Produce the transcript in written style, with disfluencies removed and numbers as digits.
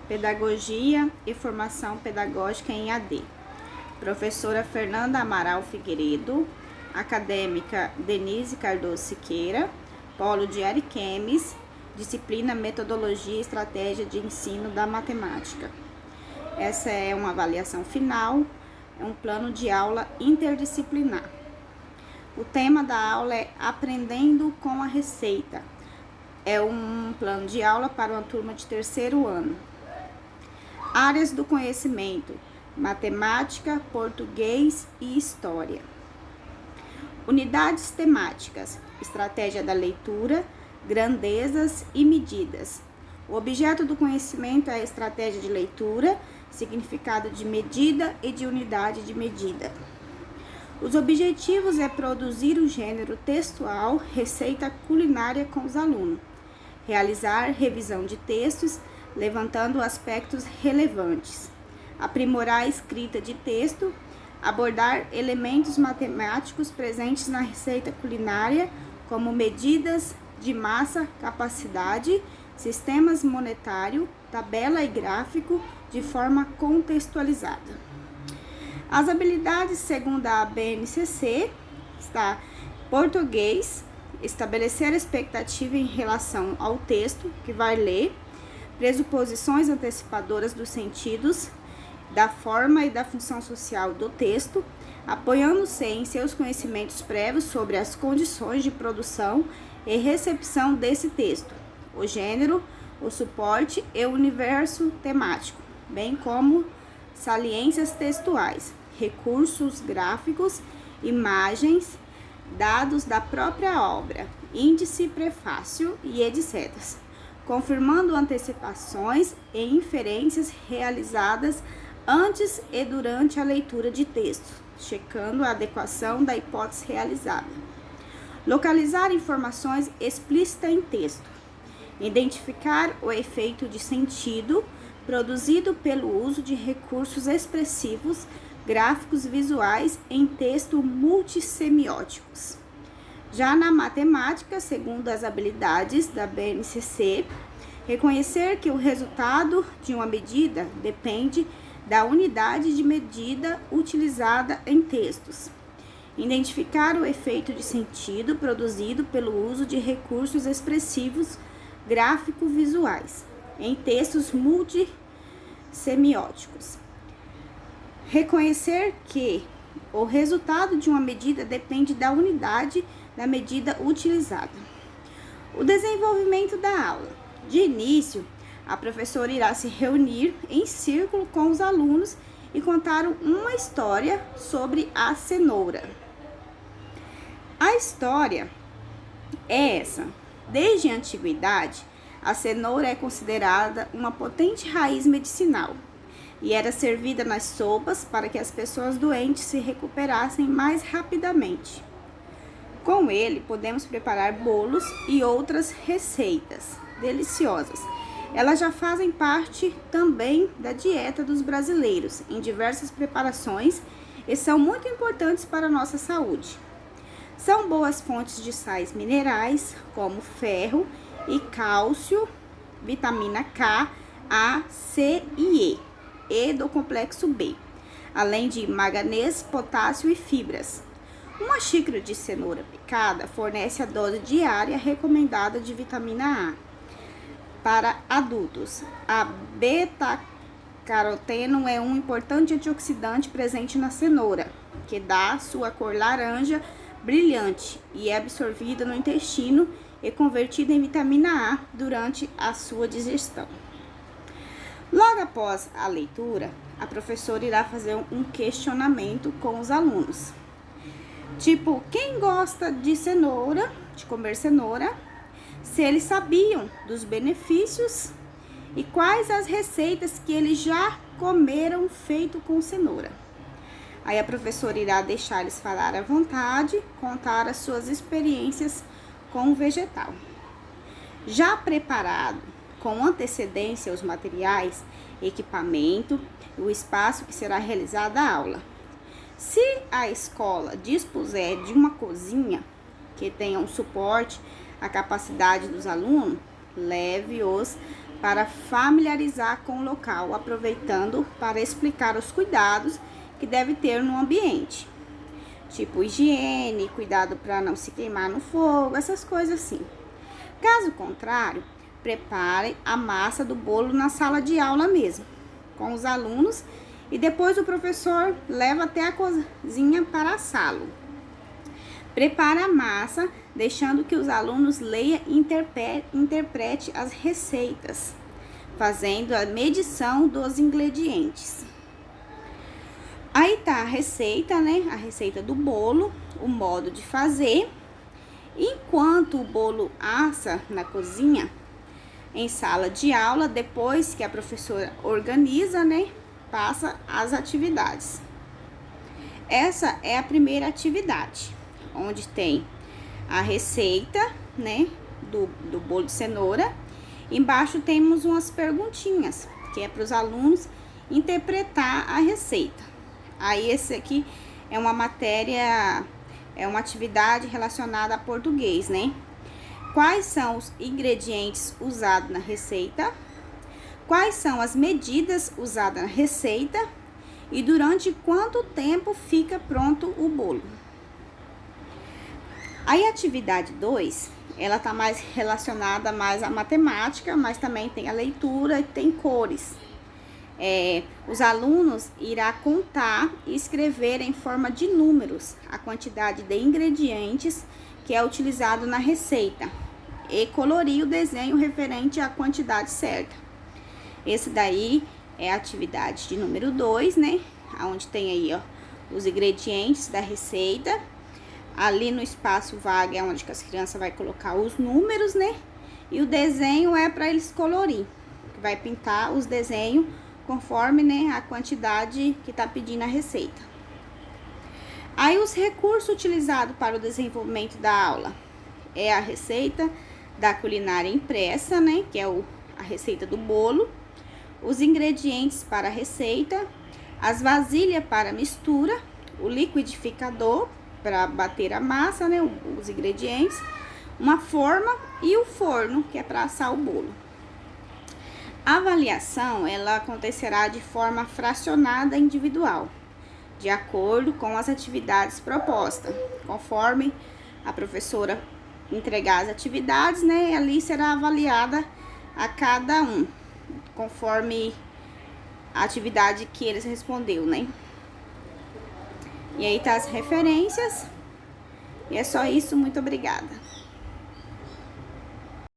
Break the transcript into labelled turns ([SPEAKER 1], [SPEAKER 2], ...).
[SPEAKER 1] Pedagogia e Formação Pedagógica em AD. Professora Fernanda Amaral Figueiredo, acadêmica Denise Cardoso Siqueira, Polo de Ariquemes, disciplina Metodologia e Estratégia de Ensino da Matemática. Essa é uma avaliação final, é um plano de aula interdisciplinar. O tema da aula é Aprendendo com a Receita. É um plano de aula para uma turma de terceiro ano. Áreas do conhecimento: matemática, português e história. Unidades temáticas: estratégia da leitura, grandezas e medidas. O objeto do conhecimento é a estratégia de leitura, significado de medida e de unidade de medida. Os objetivos é produzir o gênero textual, receita culinária com os alunos, realizar revisão de textos, levantando aspectos relevantes, aprimorar a escrita de texto, abordar elementos matemáticos presentes na receita culinária, como medidas de massa, capacidade, sistemas monetário, tabela e gráfico, de forma contextualizada. As habilidades, segundo a BNCC, está português, estabelecer expectativa em relação ao texto que vai ler, pressuposições antecipadoras dos sentidos, da forma e da função social do texto, apoiando-se em seus conhecimentos prévios sobre as condições de produção e recepção desse texto, o gênero, o suporte e o universo temático, bem como saliências textuais, recursos gráficos, imagens, dados da própria obra, índice, prefácio e etc., confirmando antecipações e inferências realizadas antes e durante a leitura de texto, checando a adequação da hipótese realizada. Localizar informações explícitas em texto. Identificar o efeito de sentido produzido pelo uso de recursos expressivos, gráficos visuais em texto multissemióticos. Já na matemática, segundo as habilidades da BNCC, reconhecer que o resultado de uma medida depende da unidade de medida utilizada em textos. Identificar o efeito de sentido produzido pelo uso de recursos expressivos gráfico-visuais em textos multissemióticos. Reconhecer que o resultado de uma medida depende da unidade da medida utilizada. O desenvolvimento da aula. De início, a professora irá se reunir em círculo com os alunos e contar uma história sobre a cenoura. A história é essa. Desde a antiguidade, a cenoura é considerada uma potente raiz medicinal e era servida nas sopas para que as pessoas doentes se recuperassem mais rapidamente. Com ele, podemos preparar bolos e outras receitas deliciosas. Elas já fazem parte também da dieta dos brasileiros em diversas preparações e são muito importantes para a nossa saúde. São boas fontes de sais minerais, como ferro e cálcio, vitamina K, A, C e do complexo B, além de manganês, potássio e fibras. Uma xícara de cenoura picada fornece a dose diária recomendada de vitamina A. Para adultos, a beta-caroteno é um importante antioxidante presente na cenoura, que dá sua cor laranja brilhante e é absorvida no intestino e convertida em vitamina A durante a sua digestão. Logo após a leitura, a professora irá fazer um questionamento com os alunos. Tipo, quem gosta de cenoura, de comer cenoura, se eles sabiam dos benefícios e quais as receitas que eles já comeram feito com cenoura. Aí a professora irá deixar eles falar à vontade, contar as suas experiências com o vegetal. Já preparado com antecedência os materiais, equipamento e o espaço que será realizada a aula. Se a escola dispuser de uma cozinha que tenha um suporte à capacidade dos alunos, leve-os para familiarizar com o local, aproveitando para explicar os cuidados que deve ter no ambiente, tipo higiene, cuidado para não se queimar no fogo, essas coisas assim. Caso contrário, prepare a massa do bolo na sala de aula mesmo, com os alunos, e depois o professor leva até a cozinha para assá-lo. Prepare a massa, deixando que os alunos leiam e interprete as receitas, fazendo a medição dos ingredientes. Aí tá a receita, né? A receita do bolo, o modo de fazer. Enquanto o bolo assa na cozinha, em sala de aula, depois que a professora organiza, né? Passa as atividades. Essa é a primeira atividade, onde tem a receita, né? Do bolo de cenoura. Embaixo temos umas perguntinhas, que é para os alunos interpretar a receita. Aí esse aqui é uma matéria, é uma atividade relacionada a português, né? Quais são os ingredientes usados na receita? Quais são as medidas usadas na receita? E durante quanto tempo fica pronto o bolo? Aí a atividade 2, ela tá mais relacionada mais à matemática, mas também tem a leitura e tem cores. Os alunos irão contar e escrever em forma de números a quantidade de ingredientes que é utilizado na receita e colorir o desenho referente à quantidade certa. Esse daí é a atividade de número 2, né? Onde tem aí, ó, os ingredientes da receita. Ali no espaço vago é onde que as crianças vão colocar os números, né? E o desenho é para eles colorir. Vai pintar os desenhos conforme, né, a quantidade que tá pedindo a receita. Aí os recursos utilizados para o desenvolvimento da aula é a receita da culinária impressa, né, que é a receita do bolo, os ingredientes para a receita, as vasilhas para mistura, o liquidificador para bater a massa, né, os ingredientes, uma forma e o forno, que é para assar o bolo. A avaliação, ela acontecerá de forma fracionada individual, de acordo com as atividades propostas. Conforme a professora entregar as atividades, né, ali será avaliada a cada um, conforme a atividade que eles respondeu, né? E aí tá as referências. E é só isso, muito obrigada.